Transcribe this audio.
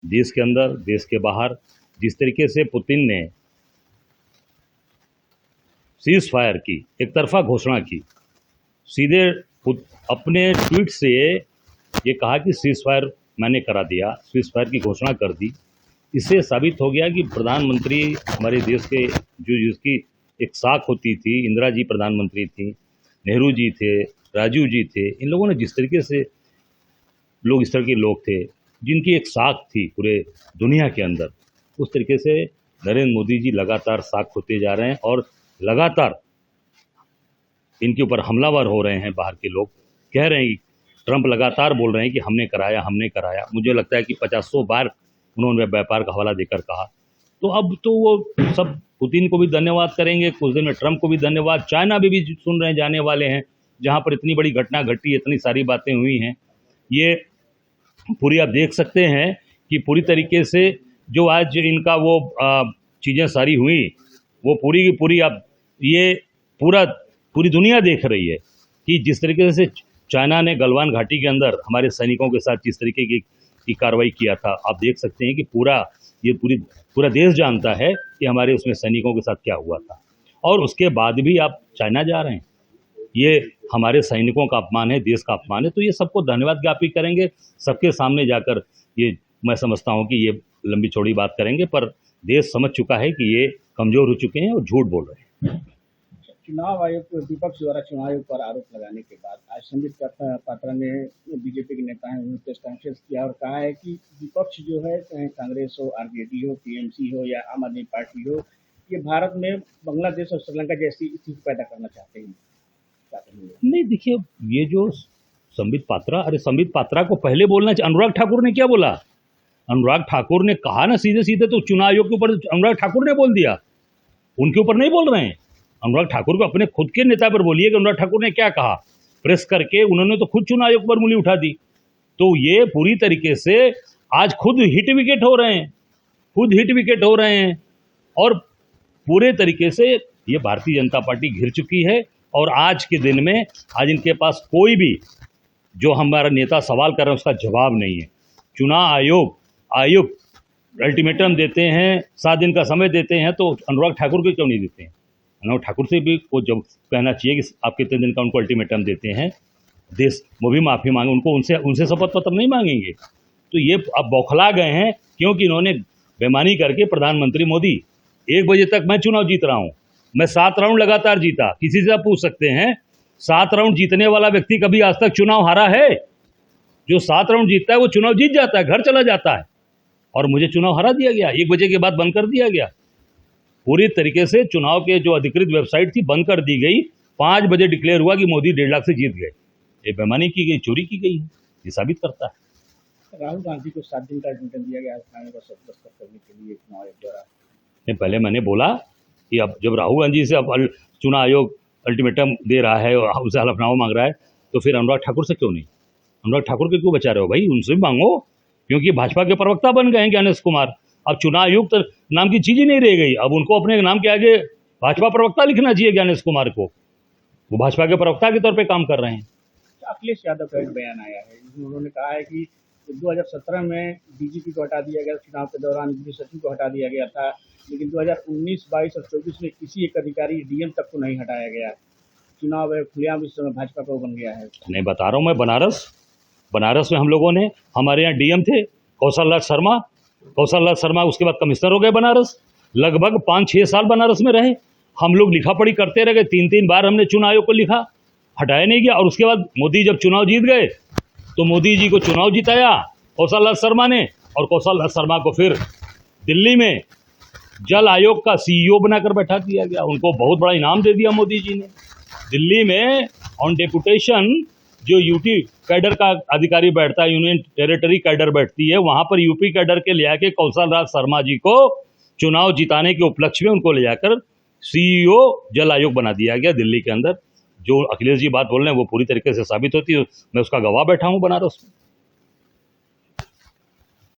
देश के अंदर, देश के बाहर जिस तरीके से पुतिन ने सीज फायर की, एक तरफा घोषणा की, सीधे अपने ट्वीट से ये कहा कि सीज फायर मैंने करा दिया, सीज फायर की घोषणा कर दी। इससे साबित हो गया कि प्रधानमंत्री हमारे देश के जिसकी एक साख होती थी, इंदिरा जी प्रधानमंत्री थी, नेहरू जी थे, राजीव जी थे, इन लोगों ने जिस तरीके से लोग, इस तरह के लोग थे जिनकी एक साख थी पूरे दुनिया के अंदर, उस तरीके से नरेंद्र मोदी जी लगातार साख होते जा रहे हैं और लगातार इनके ऊपर हमलावर हो रहे हैं। बाहर के लोग कह रहे हैं, ट्रंप लगातार बोल रहे हैं कि हमने कराया, हमने कराया। मुझे लगता है कि 50 बार उन्होंने व्यापार का हवाला देकर कहा। तो अब तो वो सब पुतिन को भी धन्यवाद करेंगे, कुछ दिन में ट्रंप को भी धन्यवाद, चाइना भी सुन रहे हैं, जाने वाले हैं, जहाँ पर इतनी बड़ी घटना घटी, इतनी सारी बातें हुई हैं। ये पूरी आप देख सकते हैं कि पूरी तरीके से जो आज इनका वो चीज़ें सारी हुई, वो पूरी की पूरी अब ये पूरी दुनिया देख रही है कि जिस तरीके से चाइना ने गलवान घाटी के अंदर हमारे सैनिकों के साथ जिस तरीके की कार्रवाई किया था, आप देख सकते हैं कि पूरा देश जानता है कि हमारे उसमें सैनिकों के साथ क्या हुआ था। और उसके बाद भी आप चाइना जा रहे हैं, ये हमारे सैनिकों का अपमान है, देश का अपमान है। तो ये सबको धन्यवाद ज्ञापित करेंगे, सबके सामने जाकर ये मैं समझता हूँ कि ये लंबी चौड़ी बात करेंगे, पर देश समझ चुका है कि ये कमज़ोर हो चुके हैं और झूठ बोल रहे हैं। चुनाव आयोग को विपक्ष द्वारा चुनाव आयोग पर आरोप लगाने के बाद आज संबित पात्रा ने, बीजेपी के नेता हैं, उन्होंने प्रेस कॉन्फ्रेंस किया और कहा है कि विपक्ष जो है, चाहे कांग्रेस हो, आरजेडी हो, टीएमसी हो या आम आदमी पार्टी हो, ये भारत में बांग्लादेश और श्रीलंका जैसी स्थिति पैदा करना चाहते हैं। नहीं, देखिए, ये जो संबित पात्रा को पहले बोलना चाहिए। अनुराग ठाकुर ने क्या बोला? अनुराग ठाकुर ने कहा ना सीधे सीधे, तो चुनाव आयोग के ऊपर अनुराग ठाकुर ने बोल दिया, उनके ऊपर नहीं बोल रहे हैं। अनुराग ठाकुर को अपने खुद के नेता पर बोलिए कि अनुराग ठाकुर ने क्या कहा। प्रेस करके उन्होंने तो खुद चुनाव आयोग पर उंगली उठा दी। तो ये पूरी तरीके से आज खुद हिट विकेट हो रहे हैं और पूरे तरीके से ये भारतीय जनता पार्टी घिर चुकी है। और आज के दिन में आज इनके पास कोई भी जो हमारा नेता सवाल कर रहे हैं उसका जवाब नहीं है। चुनाव आयुक्त अल्टीमेटम देते हैं, 7 दिन का समय देते हैं, तो अनुराग ठाकुर को क्यों नहीं देते हैं? अनुराग ठाकुर से भी वो जब कहना चाहिए कि आप कितने दिन का उनको अल्टीमेटम देते हैं, देश वो भी माफ़ी मांगे, उनको उनसे शपथ पत्र नहीं मांगेंगे। तो ये अब बौखला गए हैं क्योंकि इन्होंने बेईमानी करके प्रधानमंत्री मोदी 1 बजे तक मैं चुनाव जीत रहा हूँ, मैं 7 राउंड लगातार जीता। किसी से आप पूछ सकते हैं 7 राउंड जीतने वाला व्यक्ति कभी आज तक चुनाव हारा है? जो 7 राउंड जीतता है वो चुनाव जीत जाता है, घर चला जाता है। और मुझे चुनाव हरा दिया गया, 1 बजे के बाद बंद कर दिया गया। पूरी तरीके से चुनाव के जो अधिकृत वेबसाइट थी बंद कर दी गई। 5 बजे डिक्लेयर हुआ कि मोदी 1.5 लाख से जीत गए। ये बेईमानी की गई, चोरी की गई, ये साबित करता है। राहुल गांधी को 7 दिन का अल्टीमेटम दिया गया थाने पर दस्तखत करने के लिए चुनाव आयोग द्वारा। पहले मैंने बोला कि अब जब राहुल गांधी से अब चुनाव आयोग अल्टीमेटम दे रहा है और उसे हलफनामा मांग रहा है, तो फिर अनुराग ठाकुर से क्यों नहीं? अनुराग ठाकुर के क्यों बचा रहे हो भाई? उनसे भी मांगो, क्योंकि भाजपा के प्रवक्ता बन गए हैं ज्ञानेश कुमार। अब चुनाव आयुक्त नाम की चीज़ ही नहीं रह गई। अब उनको अपने नाम के आगे भाजपा प्रवक्ता लिखना चाहिए ज्ञानेश कुमार को। वो भाजपा के प्रवक्ता के तौर पे काम कर रहे हैं। अखिलेश यादव का एक बयान आया है, उन्होंने कहा है कि 2017 में डीजीपी को हटा दिया गया, चुनाव के दौरान गृह सचिव को हटा दिया गया था, लेकिन 2019, 22 और 24 में किसी एक अधिकारी डीएम तक को नहीं हटाया गया। चुनाव खुलेआम इस समय भाजपा का बन गया है। नहीं, बता रहा हूँ मैं, बनारस में हम लोगों ने, हमारे यहाँ डीएम थे कौशल राज शर्मा, उसके बाद कमिश्नर हो गए बनारस। लगभग 5-6 साल बनारस में रहे। हम लोग लिखा पढ़ी करते रह गए, 3-3 बार हमने चुनाव आयोग को लिखा, हटाया नहीं गया। और उसके बाद मोदी जब चुनाव जीत गए तो मोदी जी को चुनाव जिताया कौशल राज शर्मा ने, और कौशल राज शर्मा को फिर दिल्ली में जल आयोग का सीईओ बनाकर बैठा दिया गया। उनको बहुत बड़ा इनाम दे दिया मोदी जी ने। दिल्ली में ऑन डेपुटेशन जो यूटी कैडर का अधिकारी बैठता है, यूनियन टेरिटरी कैडर बैठती है, वहाँ पर यूपी कैडर के ले आके कौशल राज शर्मा जी को चुनाव जिताने के उपलक्ष्य में उनको ले जाकर सीईओ जल आयोग बना दिया गया दिल्ली के अंदर। जो अखिलेश जी बात बोल रहे हैं वो पूरी तरीके से साबित होती है। मैं उसका गवाह बैठा हूँ बनारस में।